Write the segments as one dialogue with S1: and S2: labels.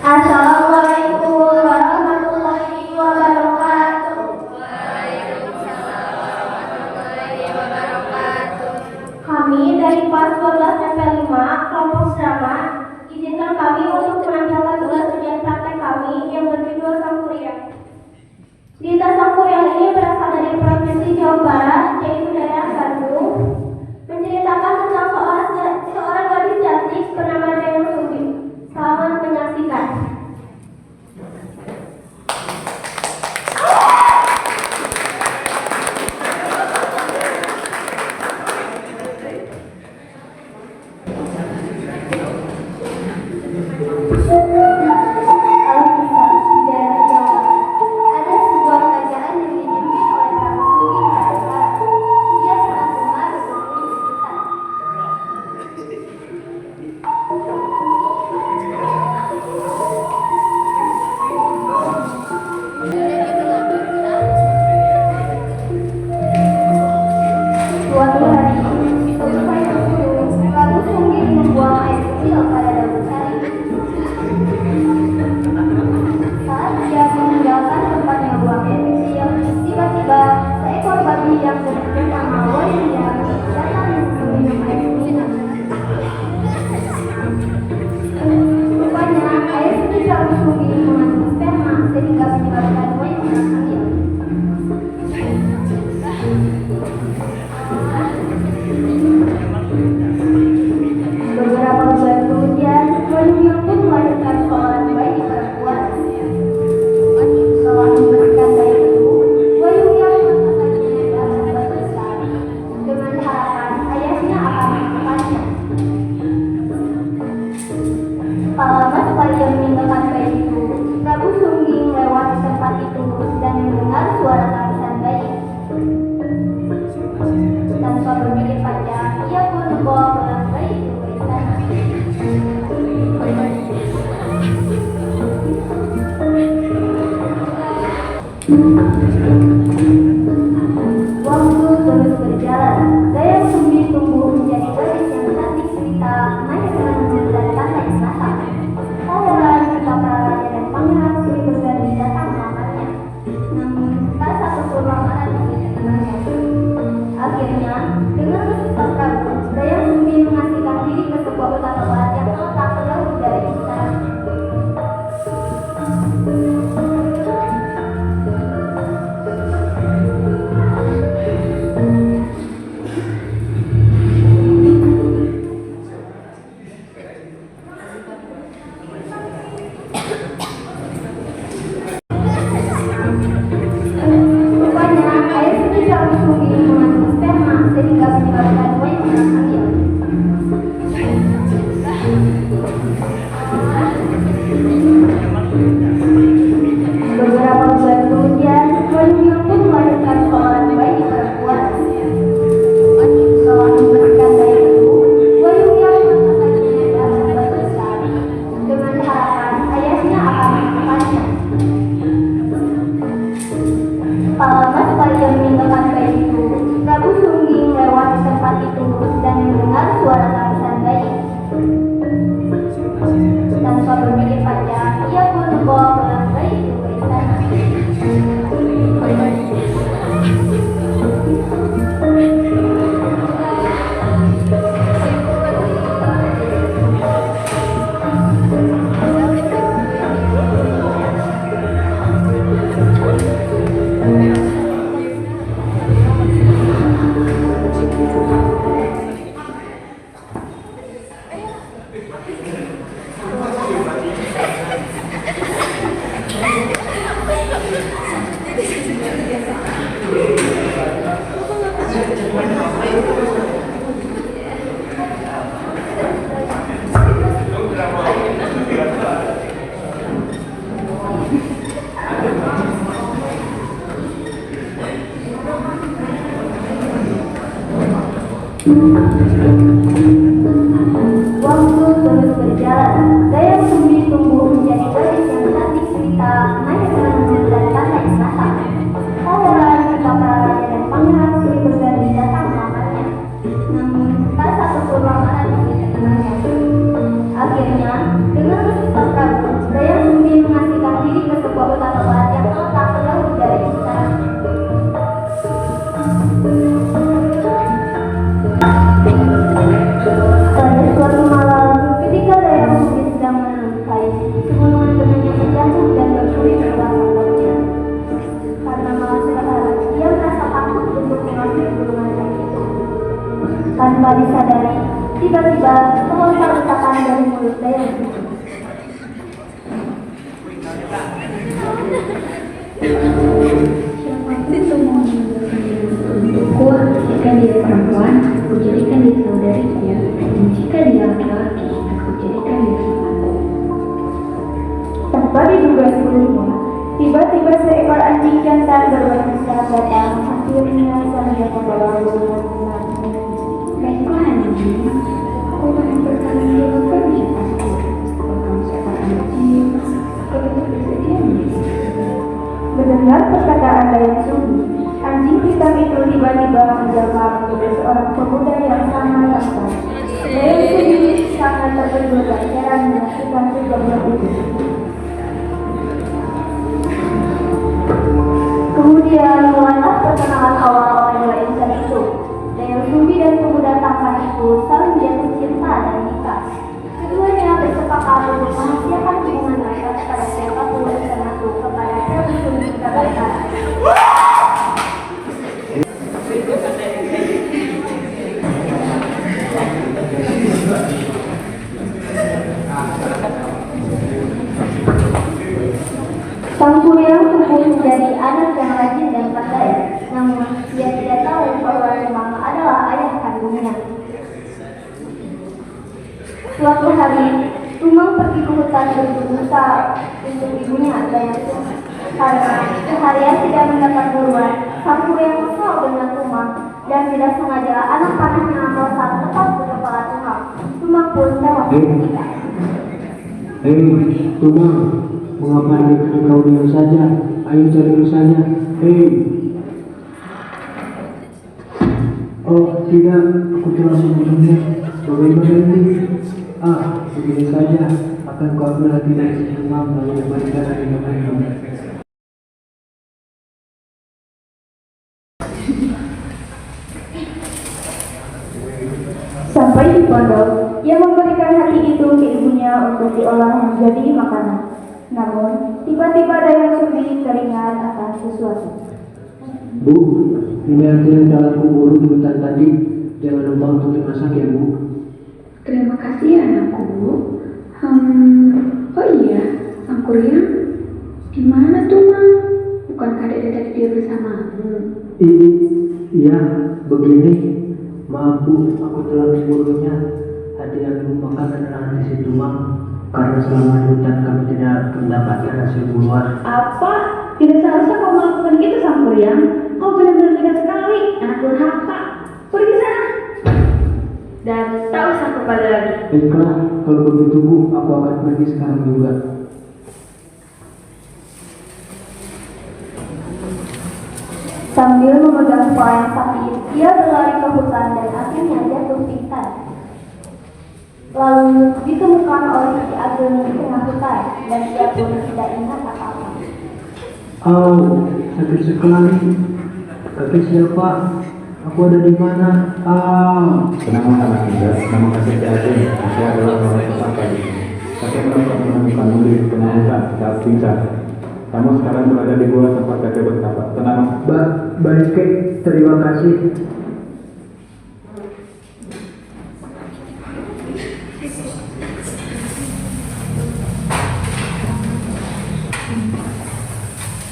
S1: Assalamualaikum warahmatullahi wabarakatuh. Kami dari PAS 12 SMP 5 kelompok drama izinkan kami untuk menampilkan tugas ujian praktek kami yang berjudul Sangkuriang. Cerita Sangkuriang ini berasal dari Provinsi Jawa Barat, yaitu daerah Bandung, menceritakan tentang seorang gadis cantik bernama Dayang Sumbi. Selamat menyaksikan. Suatu hari, seusai berburu, Prabu Sumbi membuang air kecil pada daun sari. Saat dia meninggalkan tempatnya buang air kecil, tiba-tiba seekor babi yang bernama Wayuya datang meminum air minum. Rupanya air suci Prabu Sumbi mengandung sperma sehingga menyebabkan Wayuya hamil. Beberapa bulan kemudian, Wayuya pun melahirkan seorang bayi perempuan. Setelah memberikan bayi itu, Wayuya meletakkannya dalam batu besar dengan harapan ayahnya akan menemukannya. Tak lama setelah ia meninggalkan bayi itu, Prabu Sumbi melewati tempat itu dan mendengar suara tangisan bayi. Tanpa berpikir panjang, ia pun membawa pulang bayi itu ke istana. Waktu terus berjalan, Dayang Sumbi tumbuh menjadi gadis yang cantik cerita, melahirkan dan pandai masak. Tak heran jika para raja dan pangeran silih berganti datang melamarnya. Namun, tak satu pun lamaran yang diterimanya. Akhirnya, dengan meminta Prabu, Dayang Sumbi mengasihkan diri ke sebuah kota lebat yang terletak jauh dari istana. Rupanya, air suci Prabu Sumbi mengandung sperma sehingga menyebabkan Wayuya hamil. Beberapa bulan kemudian, Wayuya pun melahirkan seorang bayi perempuan. Setelah memberikan bayi itu, Wayuya meletakkannya dalam batu besar dengan harapan ayahnya akan menemukannya. Tak lama setelah ia meninggalkan bayi itu, Prabu Sumbi melewati tempat itu dan mendengar suara tangisan bayi. Tanpa berpikir panjang, ia pun membawa pulang bayi itu ke istana. Waktu terus berjalan, Dayang Sumbi tumbuh menjadi gadis yang cantik cerita, melahirkan dan pandai masak. Tak heran jika para raja dan pangeran silih berganti datang melamarnya. Namun, tak satu pun lamaran yang diterimanya. Akhirnya, dengan meminta Prabu, Dayang Tanpa disadari, tiba-tiba melontar ucapan dari mulut Dayang Sumbi.
S2: Siapapun itu mau untukku, jika dia perempuan, aku jadikan dia saudarinya, dan jika dia laki-laki, aku jadikan dia sahabatku.
S1: Tanpa diduga sebelumnya, tiba-tiba seekor anjing jantan berbaju datang menghampirinya sambil membawa bunga bunga.
S2: Baiklah anjing, aku akan bertanggung jawab di atasku. Kalau kamu seekor anjing, aku tetap bersedia menjadi.
S1: Mendengar perkataan Dayang Sumbi, anjing hitam itu tiba-tiba menjelma menjadi seorang pemuda yang sangat tampan. Dayang Sumbi sangat terkejut dan heran menyaksikan kejadian itu. Kemudian mulailah perkenalan awal oleh dua insan itu. Dayang Sumbi dan pemuda tampan itu saling jatuh cinta dan nikah. Keduanya bersepakat untuk merahasiakan hubungan mereka kepada siapapun termasuk kepada Prabu Sumbi Kabakara. Sang Kuryang tumbuh menjadi anak yang rajin dan pandai, namun dia tidak tahu bahwa Tumang adalah ayah kandungnya. Suatu hari, Tumang pergi ke hutan berusaha untuk ibunya Dayang Sumbi. Karena seharian tidak mendapat buruan, Sang Kuryang kesal dengan Tumang dan tidak sengaja anak panahnya melesat tepat ke kepala Tumang. Tumang pun tewas seketika.
S3: Hei, Tumang, mengapa kau diam saja? Ayo cari rusanya. Hei. Oh tidak, aku telah membunuhnya. Bagaimana ini? Begini saja. Akan kau ambil hati dari si Tumang lalu kembalikan lagi kepadamu.
S1: Sampai di pondok, ia memberikan hati itu ke ibunya untuk diolah menjadi makanan. Namun, tiba-tiba Dayang Sumbi teringat akan sesuatu.
S3: Bu, ini hati yang telah kuburu di hutan tadi. Jangan lupa untuk dimasak ya, Bu.
S2: Terima kasih anakku. Oh iya, Sang Kuryang, di mana Tumang? Bukankah dedek dia bersamamu?
S3: Iya, begini. Maaf Bu, aku telah memburunya. Hati yang dilupakan adalah hati si Tumang. Karena selama di hutan kami tidak mendapatkan hasil buruan.
S2: Apa? Tidak seharusnya kau melakukan itu, Sang Kuryang. Kau benar-benar tegas sekali, anak durhaka. Pergi sana. Dan tak usah kembali lagi.
S3: Baiklah, kalau begitu Bu, aku akan pergi sekarang juga.
S1: Sambil memegang kepala yang sakit, ia berlari ke hutan dan akhirnya jatuh pingsan. Lalu ditemukan oleh Ki Ageng di tengah hutan dan ia pun tidak ingat apa-apa.
S3: Sakit sekali. Kakek siapa? Aku ada di mana?
S4: Nama anak muda, nama kakek Ageng. Saya adalah orang tersangka di sini. Kakek merasa menemukanmu di tengah hutan saat pingsan. Kamu sekarang berada di gua tempat kakek bertapa. Tenang.
S3: Baik, Kek. Terima kasih.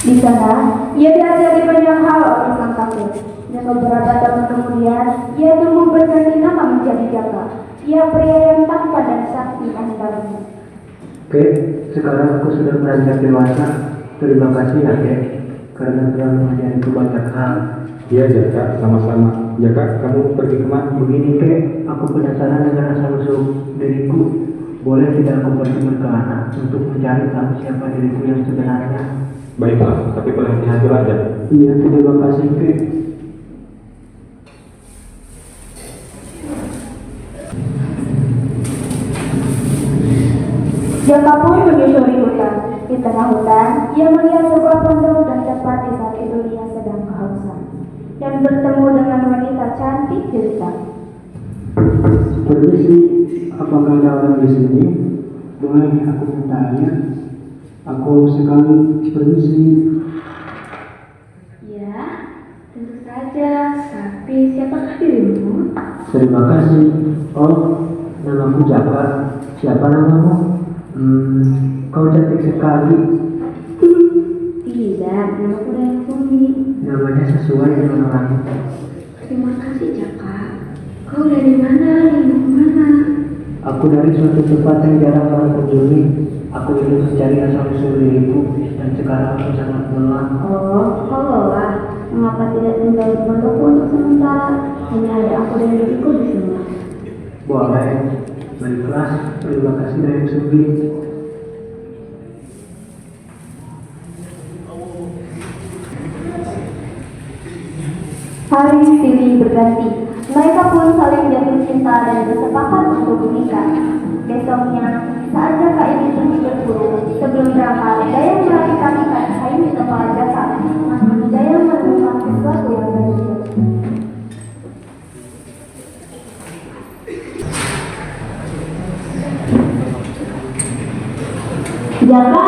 S1: Di sana, ia diajari banyak hal oleh sang kakek. Dan beberapa tahun kemudian, ia tumbuh berganti nama menjadi Jaka. Ia pria yang tampan dan sakti antaranya.
S3: Kek, sekarang aku sudah beranjak dewasa. Terima kasih ya, Kek, karena telah mengajariku banyak hal.
S4: Iya Jaka, sama-sama. Jaka, kamu pergi kemana?
S3: Begini, Kek, aku penasaran dengan asal-usul diriku. Boleh tidak aku pergi berkelana untuk mencari tahu siapa diriku yang sebenarnya?
S4: Baiklah, tapi berhati-hatilah aja.
S3: Iya, terima kasih, Kek.
S1: Jaka pun menyusuri hutan. Di tengah hutan, ia melihat sebuah pondok dan tepat di saat itu ia sedang kehausan. Dan bertemu dengan wanita cantik jelita.
S3: Permisi, apakah ada orang di sini? Boleh aku minta air? Aku haus sekali. Permisi.
S2: Ya, Tentu saja, tapi siapakah dirimu?
S3: Terima kasih. Oh, namaku Jaka. Siapa namamu? Kau cantik sekali.
S2: Tidak, namaku Dayang Sumbi.
S3: Namanya sesuai dengan orang itu.
S2: Terima kasih Jaka. Kau dari mana? Dari mana?
S3: Aku dari suatu tempat yang jarang orang kunjungi. Aku ingin mencari asal-usul diriku dan sekarang aku sangat lelah.
S2: Oh, kau lelah. Mengapa tidak tinggal di pondokku untuk sementara? Hanya ada aku dan diriku di sini.
S3: Boleh. Baiklah, terima kasih dari Sugi.
S1: Hari silih berganti. Mereka pun saling jatuh cinta dan bersepakat untuk menikah. Besoknya, saat Jaka ingin pergi berburu, sebelum berangkat, Dayang merapikan ikat kain di kepala Jaka. Namun Dayang menemukan sesuatu yang ganjil.
S2: Jaka,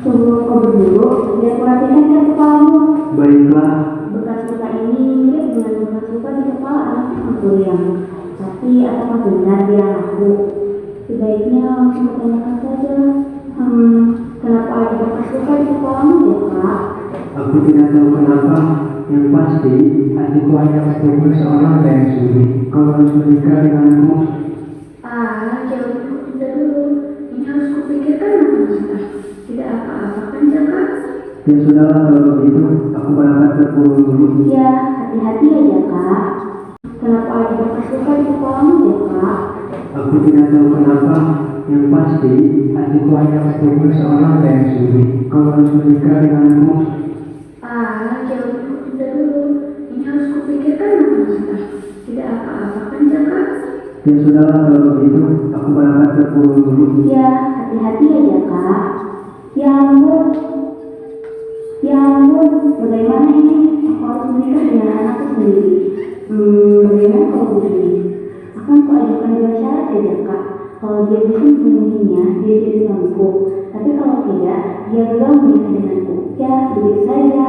S2: sebelum kau berburu, dia perhatikan kan kepalamu.
S3: Baiklah.
S2: Bekas luka ini mirip dengan bekas luka di kepala anak Sangkuriang. Tapi apakah benar dia aku? Sebaiknya langsung tanyakan saja. Kenapa ada bekas luka di kepalamu ya Kak?
S3: Aku tidak tahu kenapa. Yang pasti, hatiku hanya untukmu seorang Dayang Sugi. Kau harus menikah denganku.
S2: Jauh tunda dulu. Ini harus kupikirkan matang-matang. Tidak apa-apa kan Jaka?
S3: Ya sudahlah kalau begitu, aku berangkat berburu dulu.
S2: Ya, hati-hati ya Jaka. Kenapa ada bekas luka di kepalamu ya Kak?
S3: Aku tidak tahu kenapa. Yang pasti, hatiku hanya untukmu seorang Dayang Sugi. Kau harus menikah denganku.
S2: Jauh tunda dulu. Ini harus kupikirkan matang-matang. Tidak apa-apa kan Jaka?
S3: Ya sudahlah kalau begitu, aku berangkat berburu dulu.
S2: Ya, hati-hati ya Jaka. Ya ampun. Ya ampun, bagaimana ini? Aku harus menikah dengan anakku sendiri. Bagaimana kalau begini? Akan kuajukan dua syarat ya Jaka. Kalau dia bisa memenuhinya, dia jadi suamiku. Tapi kalau tidak, dia gagal menikah denganku. Ya, begitu saja.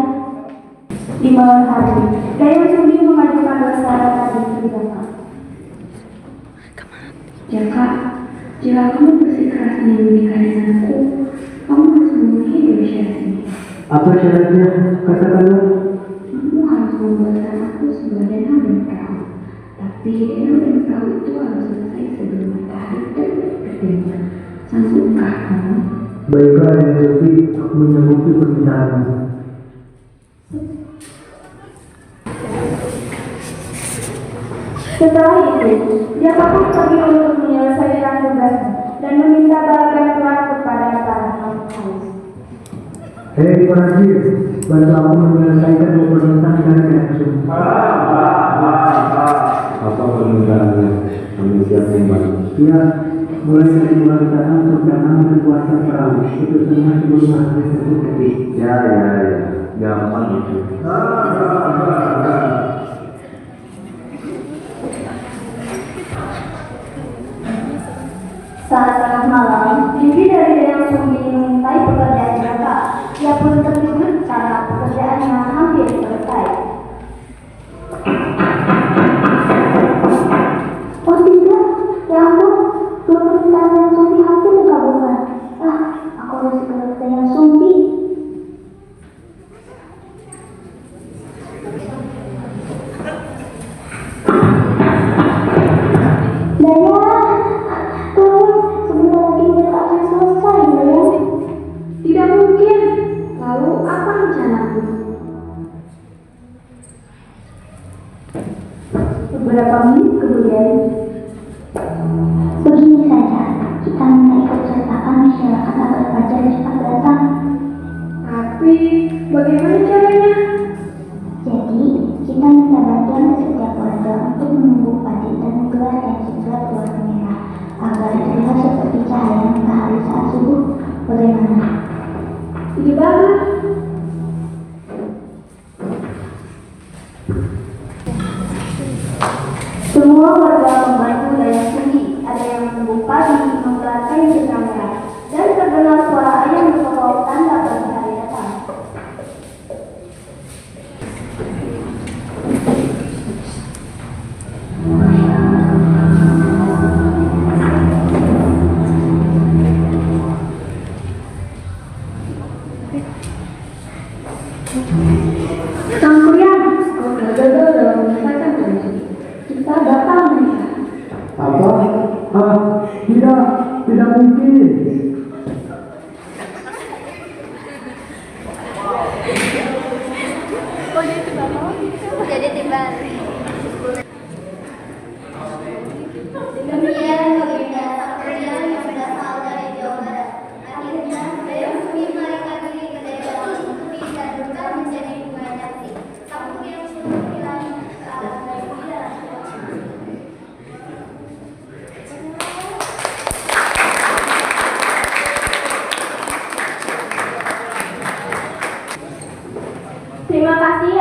S1: Di malam hari, Dayang Sumbi mengajukan dua syarat tadi ke Jaka.
S2: Jaka, jika kamu bersikeras ingin menikah denganku, kamu harus memenuhi dua syarat ini.
S3: Apa syaratnya? Katakanlah.
S2: Kamu harus membuatkan aku sebuah danau dan perahu. Tapi danau dan perahu itu harus selesai sebelum matahari terbit ke timur. Sanggupkah kamu?
S3: Baiklah Dayang Sugi, aku menyanggupi permintaanmu.
S1: Setelah itu, Jaka pun pergi untuk menyelesaikan tugasnya dan meminta bantuan kepada para haus.
S3: Hei Prajurit, bantu aku menyelesaikan pemerintahan dari Dayang Sugi.
S4: Apa permintaannya? Kami siap membantu.
S3: Ya, mulai dari mulai tanah untuk danau dan kuasa perahu. Itu semua sebelum matahari terbit.
S4: Ya. Gampang itu.
S1: Saat tengah malam, bibi dari Dayang Sumbi memintai pekerjaan Jaka. Ia pun terkejut karena pekerjaannya hampir selesai. Oh tidak, ya ampun, permintaan Dayang Sumbi hampir dikabulkan. Aku harus segera ke Dayang Sumbi.
S2: Tidak mungkin. Lalu apa rencanamu?
S1: Beberapa menit kemudian, begini saja, kita minta ikut sertakan masyarakat agar fajar cepat datang.
S2: Tapi bagaimana caranya?
S1: Jadi, kita minta bantuan ke setiap warga untuk menunggu padi dan menggelar yang segera keluar merah agar terlihat seperti cahaya matahari saat subuh. Bagaimana?
S2: Ide banget.
S1: Semua warga membantu Dayang Sumbi. Ada yang menunggu padi, menggelar kain benang merah, dan terdengar suara ayam berkokok tanda pagi hari datang. Terima kasih